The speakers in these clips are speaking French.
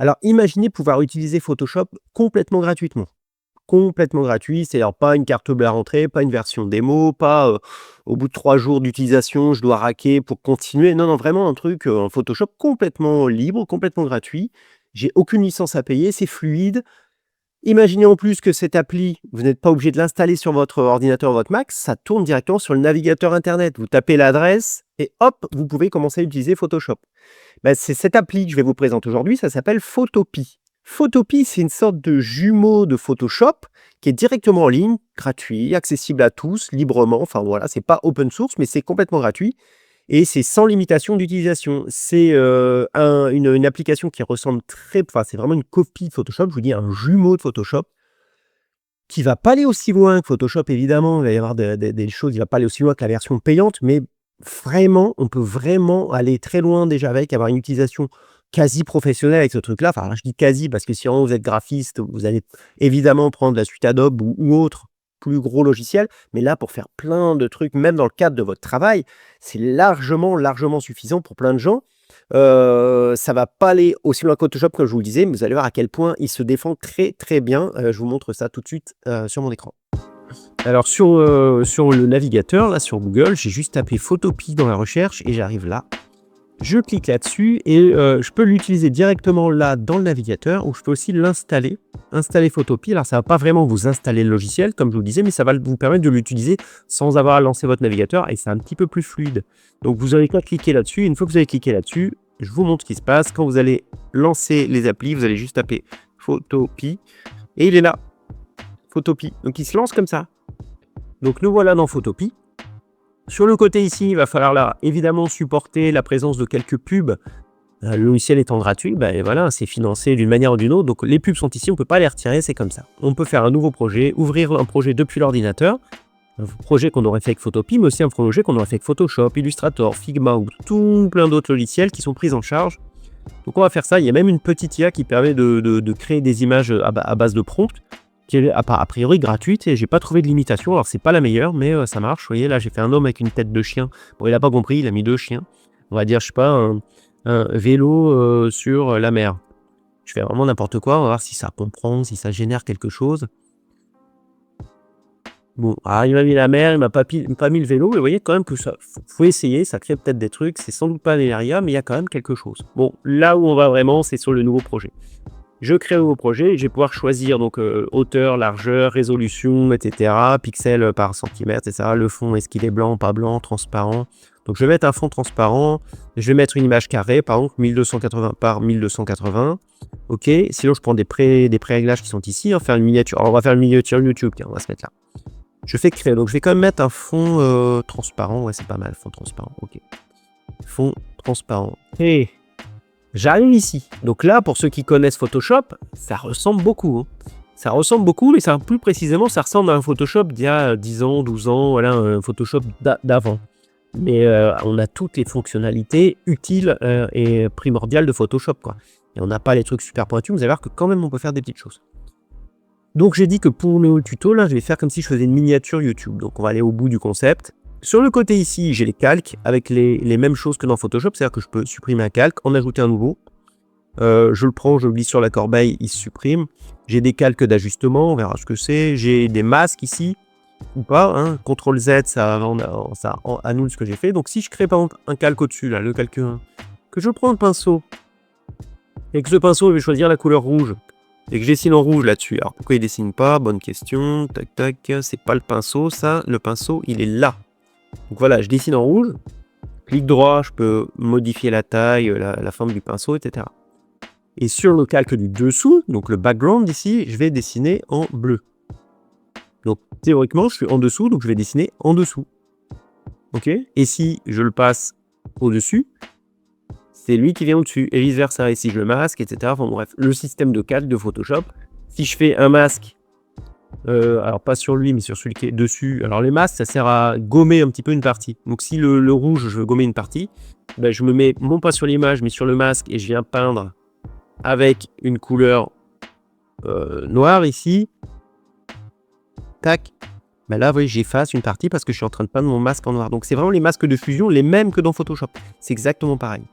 Alors imaginez pouvoir utiliser Photoshop complètement gratuitement. Complètement gratuit, c'est-à-dire pas une carte bleue à rentrer, pas une version démo, pas, au bout de 3 jours d'utilisation, je dois hacker pour continuer. Non, non, vraiment un truc, en Photoshop complètement libre, complètement gratuit. J'ai aucune licence à payer, c'est fluide. Imaginez en plus que cette appli, vous n'êtes pas obligé de l'installer sur votre ordinateur ou votre Mac, ça tourne directement sur le navigateur internet. Vous tapez l'adresse et hop, vous pouvez commencer à utiliser Photoshop. Bah, c'est cette appli que je vais vous présenter aujourd'hui, ça s'appelle Photopea. Photopea, c'est une sorte de jumeau de Photoshop qui est directement en ligne, gratuit, accessible à tous, librement. Enfin voilà, c'est pas open source, mais c'est complètement gratuit et c'est sans limitation d'utilisation. C'est une application qui ressemble enfin c'est vraiment une copie de Photoshop, je vous dis un jumeau de Photoshop qui va pas aller aussi loin que Photoshop évidemment, il va y avoir des choses, il va pas aller aussi loin que la version payante, mais vraiment, on peut vraiment aller très loin déjà avec, avoir une utilisation quasi professionnelle avec ce truc-là. Enfin, je dis quasi parce que si vraiment vous êtes graphiste, vous allez évidemment prendre la suite Adobe ou autre plus gros logiciel. Mais là, pour faire plein de trucs, même dans le cadre de votre travail, c'est largement, largement suffisant pour plein de gens. Ça va pas aller aussi loin que Photoshop, comme je vous le disais, mais vous allez voir à quel point il se défend très, très bien. Je vous montre ça tout de suite sur mon écran. Alors sur le navigateur, là sur Google, j'ai juste tapé Photopea dans la recherche et j'arrive là. Je clique là-dessus et je peux l'utiliser directement là dans le navigateur ou je peux aussi l'installer. Installer Photopea, alors ça va pas vraiment vous installer le logiciel comme je vous disais, mais ça va vous permettre de l'utiliser sans avoir à lancer votre navigateur et c'est un petit peu plus fluide. Donc vous n'avez qu'à cliquer là-dessus. Une fois que vous avez cliqué là-dessus, je vous montre ce qui se passe. Quand vous allez lancer les applis, vous allez juste taper Photopea et il est là. Photopea. Donc il se lance comme ça. Donc nous voilà dans Photopea. Sur le côté ici, il va falloir là, évidemment supporter la présence de quelques pubs. Le logiciel étant gratuit, ben voilà, c'est financé d'une manière ou d'une autre. Donc les pubs sont ici, on ne peut pas les retirer, c'est comme ça. On peut faire un nouveau projet, ouvrir un projet depuis l'ordinateur. Un projet qu'on aurait fait avec Photopea, mais aussi un projet qu'on aurait fait avec Photoshop, Illustrator, Figma ou tout plein d'autres logiciels qui sont pris en charge. Donc on va faire ça. Il y a même une petite IA qui permet de créer des images à base de prompts, qui est a priori gratuite et j'ai pas trouvé de limitation. Alors c'est pas la meilleure, mais ça marche. Vous voyez, là j'ai fait un homme avec une tête de chien. Bon, il a pas compris, il a mis 2 chiens. On va dire, je sais pas, un vélo sur la mer. Je fais vraiment n'importe quoi. On va voir si ça comprend, si ça génère quelque chose. Bon, alors il m'a mis la mer, il m'a pas mis le vélo, mais vous voyez quand même que ça, faut essayer, ça crée peut-être des trucs, c'est sans doute pas l'IA, mais il y a quand même quelque chose. Bon, là où on va vraiment, c'est sur le nouveau projet. Je crée un nouveau projet et je vais pouvoir choisir donc hauteur, largeur, résolution, etc. Pixels par centimètre, etc. Le fond, est-ce qu'il est blanc, pas blanc, transparent. Donc je vais mettre un fond transparent. Je vais mettre une image carrée, par exemple 1280 par 1280. Ok. Sinon je prends des pré-réglages qui sont ici. On va faire une miniature. Alors, on va faire une miniature YouTube. Tiens, on va se mettre là. Je fais créer. Donc je vais quand même mettre un fond transparent. Ouais, c'est pas mal, fond transparent. Ok. Fond transparent. Et j'arrive ici. Donc là, pour ceux qui connaissent Photoshop, ça ressemble beaucoup. Hein. Ça ressemble beaucoup, mais ça, plus précisément, ça ressemble à un Photoshop d'il y a 10 ans, 12 ans, voilà, un Photoshop d'avant. Mais on a toutes les fonctionnalités utiles et primordiales de Photoshop, quoi. Et on n'a pas les trucs super pointus, vous allez voir que quand même, on peut faire des petites choses. Donc j'ai dit que pour le tuto, là, je vais faire comme si je faisais une miniature YouTube. Donc on va aller au bout du concept. Sur le côté ici, j'ai les calques avec les mêmes choses que dans Photoshop, c'est-à-dire que je peux supprimer un calque, en ajouter un nouveau. Je le prends, je le glisse sur la corbeille, il se supprime. J'ai des calques d'ajustement, on verra ce que c'est. J'ai des masques ici, ou pas. Hein. CTRL Z, ça annule ce que j'ai fait. Donc si je crée par exemple un calque au-dessus, là, le calque 1, que je prends le pinceau, et que ce pinceau, je vais choisir la couleur rouge, et que je dessine en rouge là-dessus. Alors pourquoi il dessine pas? Bonne question. Tac, tac, c'est pas le pinceau, ça. Le pinceau, il est là. Donc voilà, je dessine en rouge, clic droit, je peux modifier la taille, la forme du pinceau, etc. Et sur le calque du dessous, donc le background ici, je vais dessiner en bleu. Donc théoriquement, je suis en dessous, donc je vais dessiner en dessous. Ok? Et si je le passe au-dessus, c'est lui qui vient au-dessus, et vice versa. Et si je le masque, etc. Enfin bref, le système de calque de Photoshop. Si je fais un masque, alors pas sur lui, mais sur celui qui est dessus. Alors les masques, ça sert à gommer un petit peu une partie. Donc si le rouge, je veux gommer une partie, ben, je me mets non pas sur l'image, mais sur le masque, et je viens peindre avec une couleur noire ici. Tac. Ben là, vous voyez, j'efface une partie parce que je suis en train de peindre mon masque en noir. Donc c'est vraiment les masques de fusion, les mêmes que dans Photoshop. C'est exactement pareil.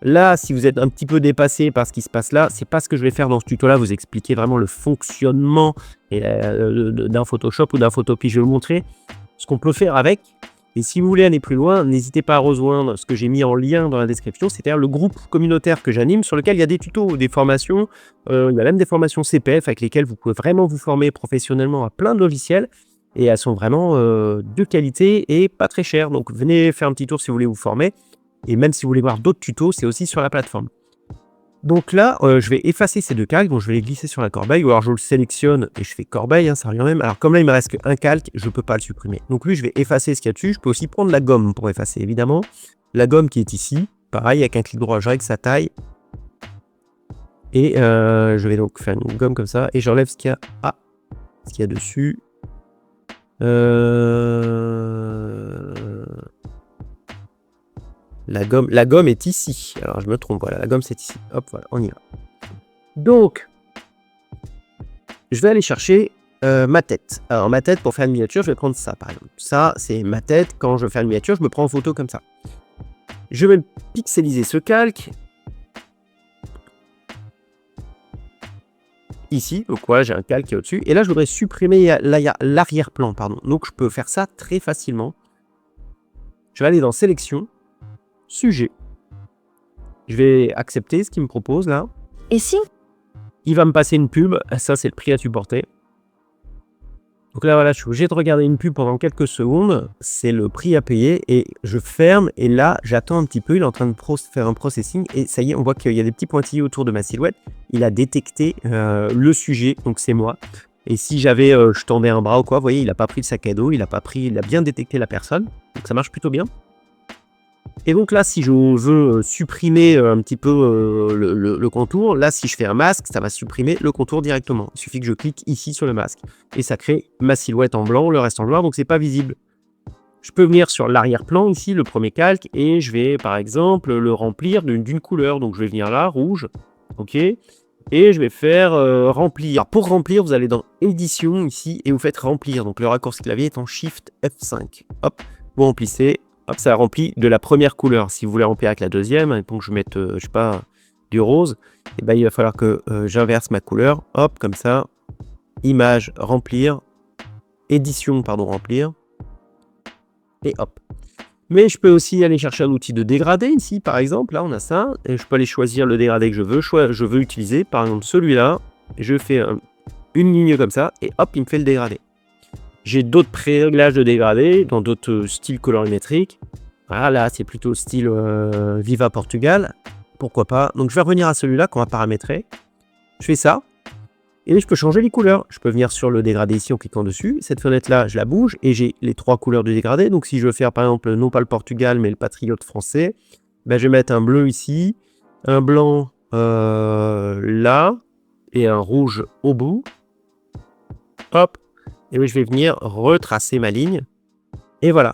Là, si vous êtes un petit peu dépassé par ce qui se passe là, c'est pas ce que je vais faire dans ce tuto-là, vous expliquer vraiment le fonctionnement d'un Photoshop ou d'un Photopea. Je vais vous montrer ce qu'on peut faire avec. Et si vous voulez aller plus loin, n'hésitez pas à rejoindre ce que j'ai mis en lien dans la description, c'est-à-dire le groupe communautaire que j'anime, sur lequel il y a des tutos, des formations, il y a même des formations CPF avec lesquelles vous pouvez vraiment vous former professionnellement à plein de logiciels. Et elles sont vraiment de qualité et pas très chères. Donc venez faire un petit tour si vous voulez vous former. Et même si vous voulez voir d'autres tutos, c'est aussi sur la plateforme. Donc là, je vais effacer ces deux calques, donc je vais les glisser sur la corbeille, ou alors je le sélectionne et je fais corbeille, hein, ça revient même. Alors comme là, il me reste qu'un calque, je ne peux pas le supprimer. Donc lui, je vais effacer ce qu'il y a dessus. Je peux aussi prendre la gomme pour effacer, évidemment. La gomme qui est ici, pareil, avec un clic droit, je règle sa taille. Et je vais donc faire une gomme comme ça, et j'enlève ce qu'il y a, ce qu'il y a dessus. La gomme est ici. Alors, je me trompe. Voilà, la gomme, c'est ici. Hop, voilà, on y va. Donc, je vais aller chercher ma tête. Alors, ma tête, pour faire une miniature, je vais prendre ça, par exemple. Ça, c'est ma tête. Quand je veux faire une miniature, je me prends en photo comme ça. Je vais pixeliser ce calque. Ici, donc voilà, j'ai un calque qui est au-dessus. Et là, je voudrais supprimer l'arrière-plan, pardon. Donc, je peux faire ça très facilement. Je vais aller dans Sélection, Sujet. Je vais accepter ce qu'il me propose là. Et si il va me passer une pub. Ça, c'est le prix à supporter. Donc là, voilà, je suis obligé de regarder une pub pendant quelques secondes. C'est le prix à payer. Et je ferme. Et là, j'attends un petit peu. Il est en train de faire un processing. Et ça y est, on voit qu'il y a des petits pointillés autour de ma silhouette. Il a détecté le sujet. Donc, c'est moi. Et si j'avais, je tendais un bras ou quoi, vous voyez, il n'a pas pris le sac à dos. Il a bien détecté la personne. Donc, ça marche plutôt bien. Et donc là, si je veux supprimer un petit peu le contour, là, si je fais un masque, ça va supprimer le contour directement. Il suffit que je clique ici sur le masque. Et ça crée ma silhouette en blanc, le reste en noir, donc c'est pas visible. Je peux venir sur l'arrière-plan ici, le premier calque, et je vais par exemple le remplir d'une couleur. Donc je vais venir là, rouge, ok. Et je vais faire remplir. Alors, pour remplir, vous allez dans édition ici, et vous faites remplir. Donc le raccourci clavier est en Shift F5. Hop, vous remplissez. Hop, ça remplit de la première couleur. Si vous voulez remplir avec la deuxième, pour que je mette, je sais pas, du rose, et ben, il va falloir que j'inverse ma couleur. Hop, comme ça. Image, remplir. Édition, pardon, remplir. Et hop. Mais je peux aussi aller chercher un outil de dégradé ici, par exemple. Là, on a ça. Et je peux aller choisir le dégradé que je veux utiliser. Par exemple, celui-là. Je fais une ligne comme ça. Et hop, il me fait le dégradé. J'ai d'autres pré-réglages de dégradé dans d'autres styles colorimétriques. Voilà, là, c'est plutôt style Viva Portugal. Pourquoi pas. Donc, je vais revenir à celui-là qu'on va paramétrer. Je fais ça. Et je peux changer les couleurs. Je peux venir sur le dégradé ici en cliquant dessus. Cette fenêtre-là, je la bouge et j'ai les 3 couleurs de dégradé. Donc, si je veux faire, par exemple, non pas le Portugal, mais le patriote français, ben, je vais mettre un bleu ici, un blanc là et un rouge au bout. Hop. Et oui, je vais venir retracer ma ligne. Et voilà.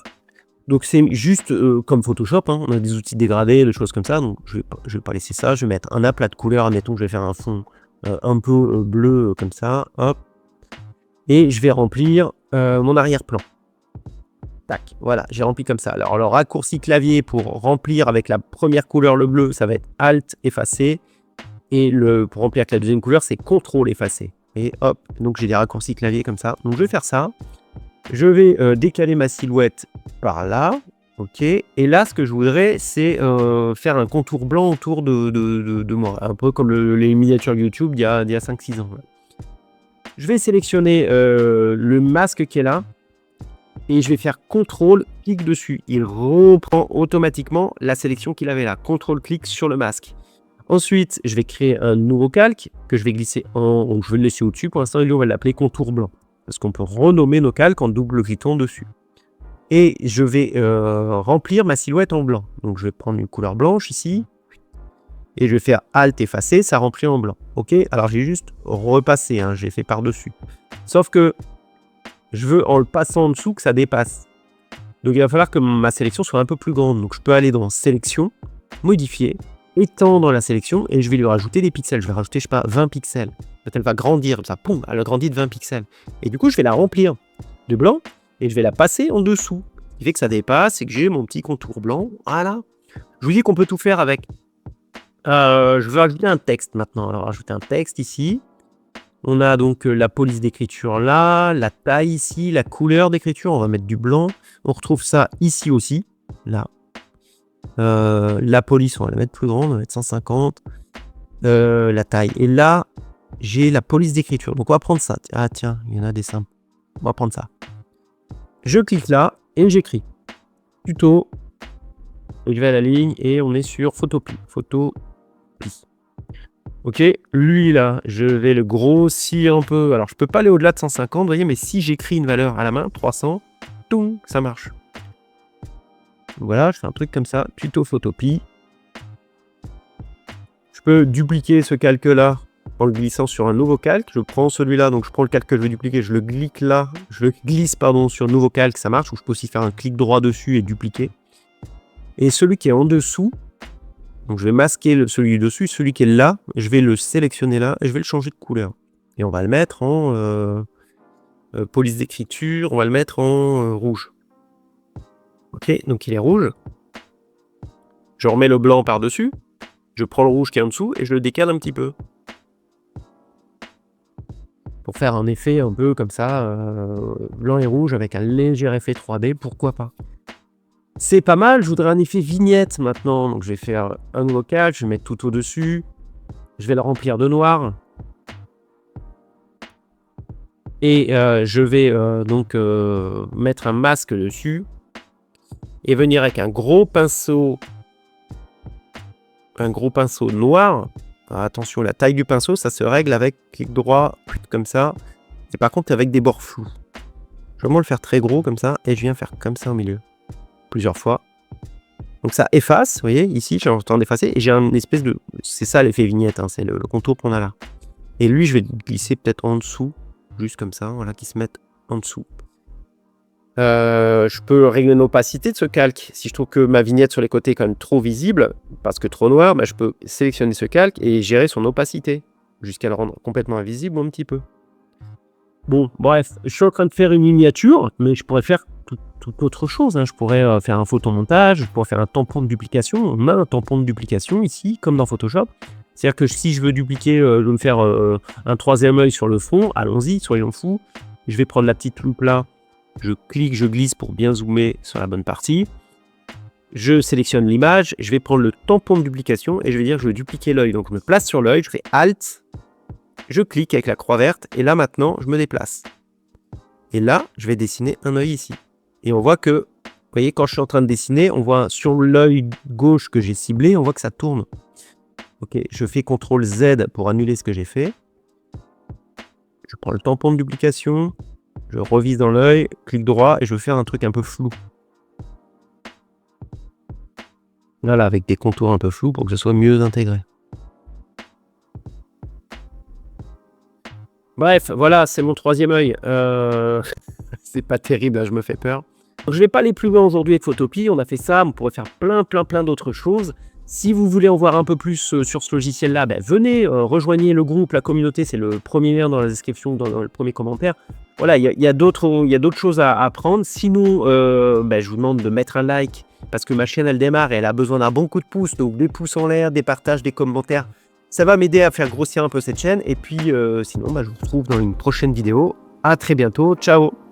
Donc, c'est juste comme Photoshop. Hein. On a des outils dégradés, des choses comme ça. Donc, je vais pas laisser ça. Je vais mettre un aplat de couleurs. Admettons que je vais faire un fond un peu bleu comme ça. Hop. Et je vais remplir mon arrière-plan. Tac. Voilà. J'ai rempli comme ça. Alors, le raccourci clavier pour remplir avec la première couleur, le bleu, ça va être Alt, effacer. Et pour remplir avec la deuxième couleur, c'est CTRL, effacer. Et hop, donc j'ai des raccourcis clavier comme ça. Donc je vais faire ça. Je vais décaler ma silhouette par là. Ok. Et là, ce que je voudrais, c'est faire un contour blanc autour de moi. Un peu comme les miniatures YouTube il y a 5-6 ans. Je vais sélectionner le masque qui est là. Et je vais faire CTRL, clic dessus. Il reprend automatiquement la sélection qu'il avait là. CTRL, clic sur le masque. Ensuite, je vais créer un nouveau calque que je vais glisser donc je vais le laisser au-dessus. Pour l'instant, on va l'appeler contour blanc. Parce qu'on peut renommer nos calques en double-cliquant dessus. Et je vais remplir ma silhouette en blanc. Donc, je vais prendre une couleur blanche ici. Et je vais faire Alt, effacer, ça remplit en blanc. Ok. Alors, j'ai juste repassé. Hein, j'ai fait par-dessus. Sauf que je veux, en le passant en dessous, que ça dépasse. Donc, il va falloir que ma sélection soit un peu plus grande. Donc, je peux aller dans Sélection, Modifier, étendre la sélection et je vais lui rajouter des pixels. Je vais rajouter, je sais pas, 20 pixels. Elle va grandir, ça, poum, elle a grandi de 20 pixels. Et du coup, je vais la remplir de blanc et je vais la passer en dessous. Ce qui fait que ça dépasse et que j'ai mon petit contour blanc. Voilà. Je vous dis qu'on peut tout faire avec Je veux ajouter un texte maintenant. Alors, ajouter un texte ici. On a donc la police d'écriture là, la taille ici, la couleur d'écriture. On va mettre du blanc. On retrouve ça ici aussi. Là. La police, on va la mettre plus grande. On va mettre 150. La taille. Et là, j'ai la police d'écriture. Donc, on va prendre ça. Ah, tiens, il y en a des simples. On va prendre ça. Je clique là et j'écris. Tuto. Je vais à la ligne et on est sur Photopea. Ok, lui là, je vais le grossir un peu. Alors je peux pas aller au-delà de 150, vous voyez, mais si j'écris une valeur à la main, 300, toum, ça marche. Donc voilà, je fais un truc comme ça, tuto Photopea. Je peux dupliquer ce calque là en le glissant sur un nouveau calque. Je prends celui-là, donc je prends le calque que je veux dupliquer, je le glisse là, sur nouveau calque, ça marche. Ou je peux aussi faire un clic droit dessus et dupliquer. Et celui qui est en dessous, donc je vais masquer celui dessus, celui qui est là, je vais le sélectionner là et je vais le changer de couleur. Et on va le mettre en police d'écriture, on va le mettre en rouge. Ok, donc il est rouge. Je remets le blanc par-dessus, je prends le rouge qui est en dessous et je le décale un petit peu. Pour faire un effet un peu comme ça, blanc et rouge avec un léger effet 3D, pourquoi pas. C'est pas mal, je voudrais un effet vignette maintenant. Donc je vais faire un nouveau calque, je vais mettre tout au-dessus. Je vais le remplir de noir. Et je vais donc mettre un masque dessus. Et venir avec un gros pinceau. Un gros pinceau noir. Alors, attention, la taille du pinceau, ça se règle avec clic droit, comme ça. Et par contre, avec des bords flous. Je vais vraiment le faire très gros comme ça. Et je viens faire comme ça au milieu. Plusieurs fois. Donc ça efface, vous voyez, ici, j'ai en train d'effacer, et j'ai un espèce de... C'est ça l'effet vignette, hein, c'est le contour qu'on a là. Et lui, je vais glisser peut-être en dessous, juste comme ça, voilà, qui se mette en dessous. Je peux régler l'opacité de ce calque. Si je trouve que ma vignette sur les côtés est quand même trop visible, parce que trop noir, bah, je peux sélectionner ce calque et gérer son opacité, jusqu'à le rendre complètement invisible ou un petit peu. Bon, bref, je suis en train de faire une miniature, mais je pourrais faire toute autre chose. Hein. Je pourrais faire un photomontage, je pourrais faire un tampon de duplication. On a un tampon de duplication ici, comme dans Photoshop. C'est-à-dire que si je veux dupliquer, je veux me faire un troisième œil sur le fond, allons-y, soyons fous. Je vais prendre la petite loupe là, je clique, je glisse pour bien zoomer sur la bonne partie. Je sélectionne l'image, je vais prendre le tampon de duplication et je vais dire que je veux dupliquer l'œil. Donc je me place sur l'œil, je fais Alt, je clique avec la croix verte et là maintenant je me déplace. Et là, je vais dessiner un œil ici. Et on voit que, vous voyez, quand je suis en train de dessiner, on voit sur l'œil gauche que j'ai ciblé, on voit que ça tourne. Ok, je fais CTRL Z pour annuler ce que j'ai fait. Je prends le tampon de duplication, je revise dans l'œil, clic droit et je veux faire un truc un peu flou. Voilà, avec des contours un peu flous pour que ce soit mieux intégré. Bref, voilà, c'est mon troisième œil. C'est pas terrible, là, je me fais peur. Donc, je vais pas aller plus loin aujourd'hui avec Photopea. On a fait ça, on pourrait faire plein d'autres choses. Si vous voulez en voir un peu plus sur ce logiciel-là, ben, venez, rejoignez le groupe, la communauté, c'est le premier lien dans la description, dans le premier commentaire. Voilà, il y a d'autres choses à apprendre. Sinon, ben, je vous demande de mettre un like, parce que ma chaîne, elle démarre et elle a besoin d'un bon coup de pouce. Donc, des pouces en l'air, des partages, des commentaires. Ça va m'aider à faire grossir un peu cette chaîne. Et puis, sinon, ben, je vous retrouve dans une prochaine vidéo. À très bientôt. Ciao!